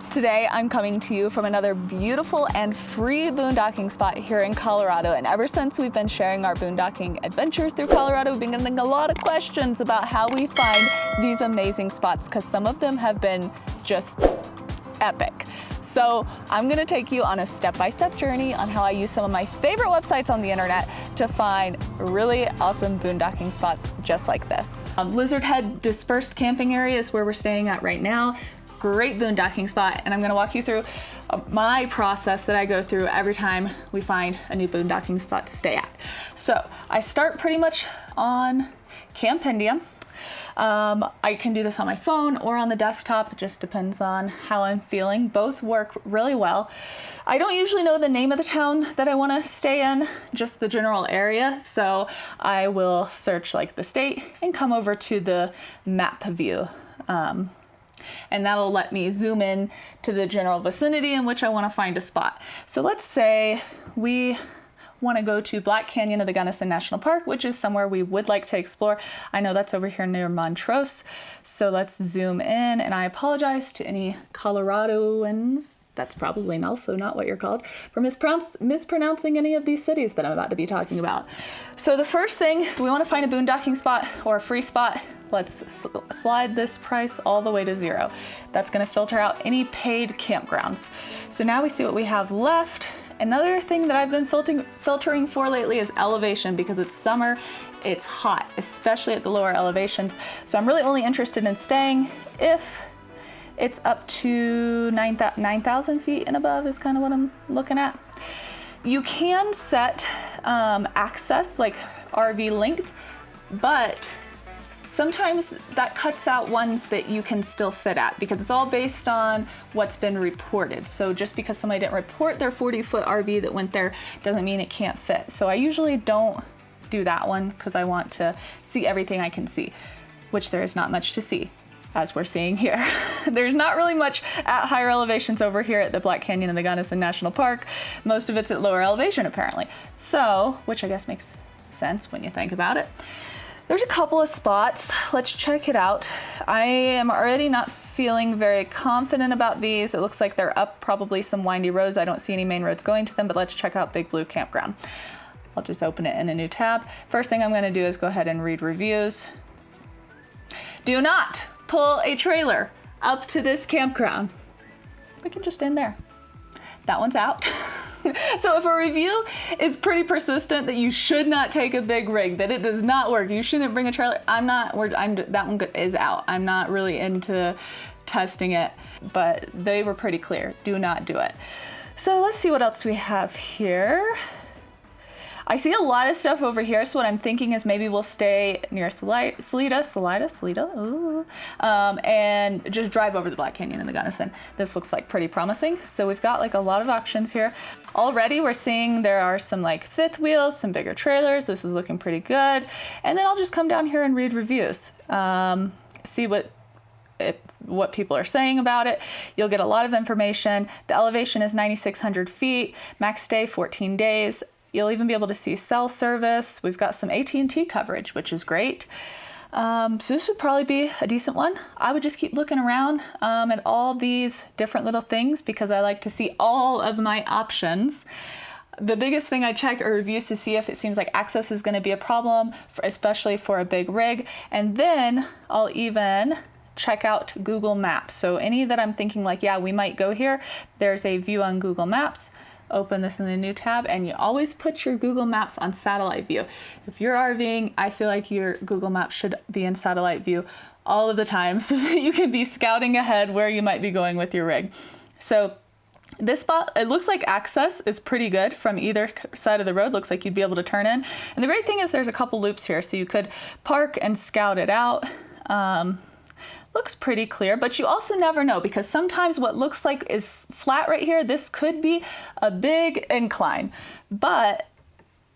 Today I'm coming to you from another beautiful and free boondocking spot here in Colorado, and ever since we've been sharing our boondocking adventures through Colorado, we've been getting a lot of questions about how we find these amazing spots, because some of them have been just epic. So I'm gonna take you on a step-by-step journey on how I use some of my favorite websites on the internet to find really awesome boondocking spots just like this. Lizard Head Dispersed Camping Area is where we're staying at right now. Great boondocking spot, and I'm gonna walk you through my process that I go through every time we find a new boondocking spot to stay at. So I start pretty much on Campendium. I can do this on my phone or on the desktop. It just depends on how I'm feeling. Both work really well. I don't usually know the name of the town that I want to stay in, just the general area. So I will search like the state and come over to the map view. And that'll let me zoom in to the general vicinity in which I want to find a spot. So let's say we want to go to Black Canyon of the Gunnison National Park, which is somewhere we would like to explore. I know that's over here near Montrose. So let's zoom in, and I apologize to any Coloradoans. That's probably also not what you're called, for mispronouncing any of these cities that I'm about to be talking about. So the first thing, if we want to find a boondocking spot or a free spot, let's slide this price all the way to 0. That's going to filter out any paid campgrounds. So now we see what we have left. Another thing that I've been filtering for lately is elevation, because it's summer, it's hot, especially at the lower elevations. So I'm really only interested in staying if it's up to 9,000 feet and above is kind of what I'm looking at. You can set access, like RV length, but sometimes that cuts out ones that you can still fit at, because it's all based on what's been reported. So just because somebody didn't report their 40-foot RV that went there doesn't mean it can't fit. So I usually don't do that one because I want to see everything I can see, which there is not much to see, as we're seeing here. There's not really much at higher elevations over here at the Black Canyon of the Gunnison National Park. Most of it's at lower elevation apparently. So, which I guess makes sense when you think about it. There's a couple of spots. Let's check it out. I am already not feeling very confident about these. It looks like they're up probably some windy roads. I don't see any main roads going to them, but let's check out Big Blue Campground. I'll just open it in a new tab. First thing I'm gonna do is go ahead and read reviews. Do not pull a trailer up to this campground. We can just end there. That one's out. So if a review is pretty persistent that you should not take a big rig, that it does not work, you shouldn't bring a trailer, that one is out. I'm not really into testing it, but they were pretty clear. Do not do it. So let's see what else we have here. I see a lot of stuff over here, so what I'm thinking is maybe we'll stay near Salida, and just drive over the Black Canyon and the Gunnison. This looks like pretty promising. So we've got like a lot of options here. Already we're seeing there are some like fifth wheels, some bigger trailers. This is looking pretty good. And then I'll just come down here and read reviews, see what people are saying about it. You'll get a lot of information. The elevation is 9,600 feet, max stay 14 days. You'll even be able to see cell service. We've got some AT&T coverage, which is great. So this would probably be a decent one. I would just keep looking around at all these different little things, because I like to see all of my options. The biggest thing I check are reviews to see if it seems like access is going to be a problem, especially for a big rig. And then I'll even check out Google Maps. So any that I'm thinking like, yeah, we might go here, there's a view on Google Maps. Open this in the new tab, and you always put your Google Maps on satellite view. If you're RVing, I feel like your Google Maps should be in satellite view all of the time, so that you can be scouting ahead where you might be going with your rig. So this spot, it looks like access is pretty good from either side of the road. Looks like you'd be able to turn in. And the great thing is there's a couple loops here, so you could park and scout it out. Looks pretty clear, but you also never know, because sometimes what looks like is flat right here, this could be a big incline. But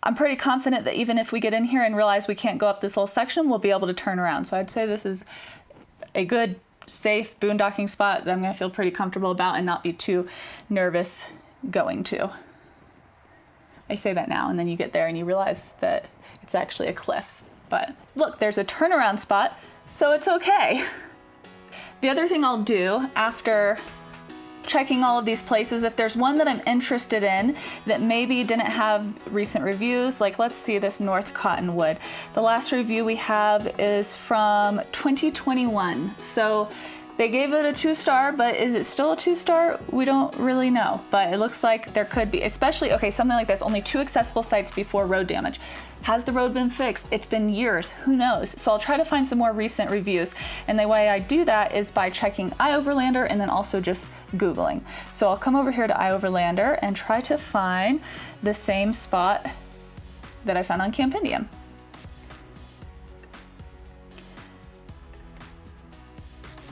I'm pretty confident that even if we get in here and realize we can't go up this whole section, we'll be able to turn around. So I'd say this is a good, safe boondocking spot that I'm gonna feel pretty comfortable about and not be too nervous going to. I say that now, and then you get there and you realize that it's actually a cliff. But look, there's a turnaround spot, so it's okay. The other thing I'll do after checking all of these places. If there's one that I'm interested in that maybe didn't have recent reviews, like let's see this North Cottonwood. The last review we have is from 2021. So they gave it a 2-star, but is it still a 2-star? We don't really know, but it looks like there could be, especially, okay, something like this, only 2 accessible sites before road damage. Has the road been fixed? It's been years, who knows? So I'll try to find some more recent reviews. And the way I do that is by checking iOverlander and then also just Googling. So I'll come over here to iOverlander and try to find the same spot that I found on Campendium.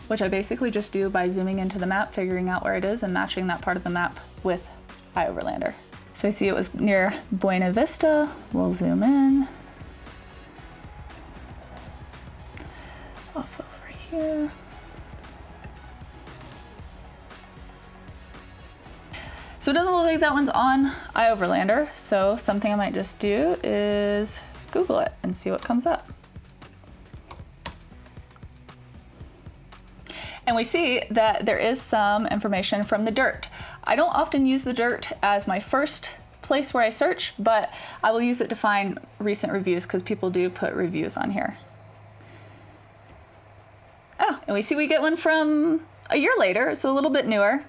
Which I basically just do by zooming into the map, figuring out where it is, and matching that part of the map with iOverlander. So I see it was near Buena Vista. We'll zoom in. Off over here. So it doesn't look like that one's on iOverlander, so something I might just do is Google it and see what comes up. And we see that there is some information from the dirt. I don't often use the dirt as my first place where I search, but I will use it to find recent reviews because people do put reviews on here. Oh, and we see we get one from a year later. It's a little bit newer.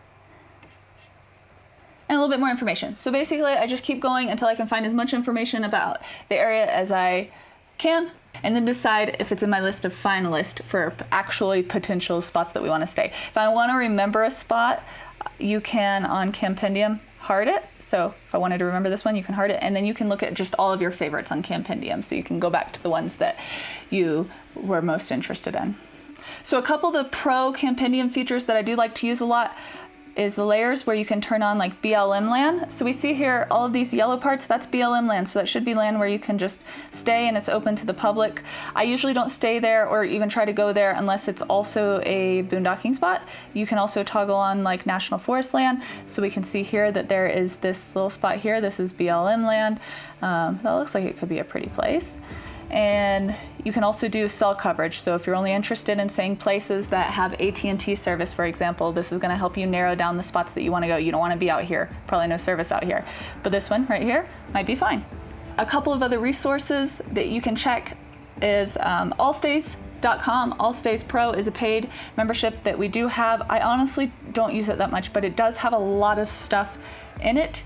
And a little bit more information. So basically I just keep going until I can find as much information about the area as I can, and then decide if it's in my list of finalists for actually potential spots that we want to stay. If I want to remember a spot, you can on Campendium heart it. So if I wanted to remember this one, you can heart it, and then you can look at just all of your favorites on Campendium. So you can go back to the ones that you were most interested in. So a couple of the pro Campendium features that I do like to use a lot is the layers where you can turn on like BLM land. So we see here all of these yellow parts, that's BLM land. So that should be land where you can just stay and it's open to the public. I usually don't stay there or even try to go there unless it's also a boondocking spot. You can also toggle on like national forest land. So we can see here that there is this little spot here. This is BLM land. That looks like it could be a pretty place. And you can also do cell coverage. So if you're only interested in saying places that have AT&T service, for example, this is going to help you narrow down the spots that you want to go. You don't want to be out here, probably no service out here. But this one right here might be fine. A couple of other resources that you can check is allstays.com. Allstays Pro is a paid membership that we do have. I honestly don't use it that much, but it does have a lot of stuff in it.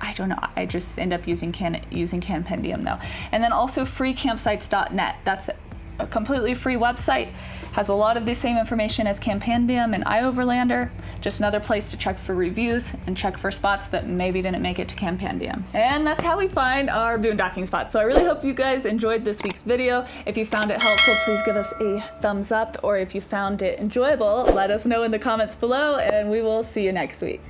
I don't know, I just end up using Campendium though. And then also freecampsites.net. That's a completely free website. Has a lot of the same information as Campendium and iOverlander. Just another place to check for reviews and check for spots that maybe didn't make it to Campendium. And that's how we find our boondocking spots. So I really hope you guys enjoyed this week's video. If you found it helpful, please give us a thumbs up, or if you found it enjoyable, let us know in the comments below, and we will see you next week.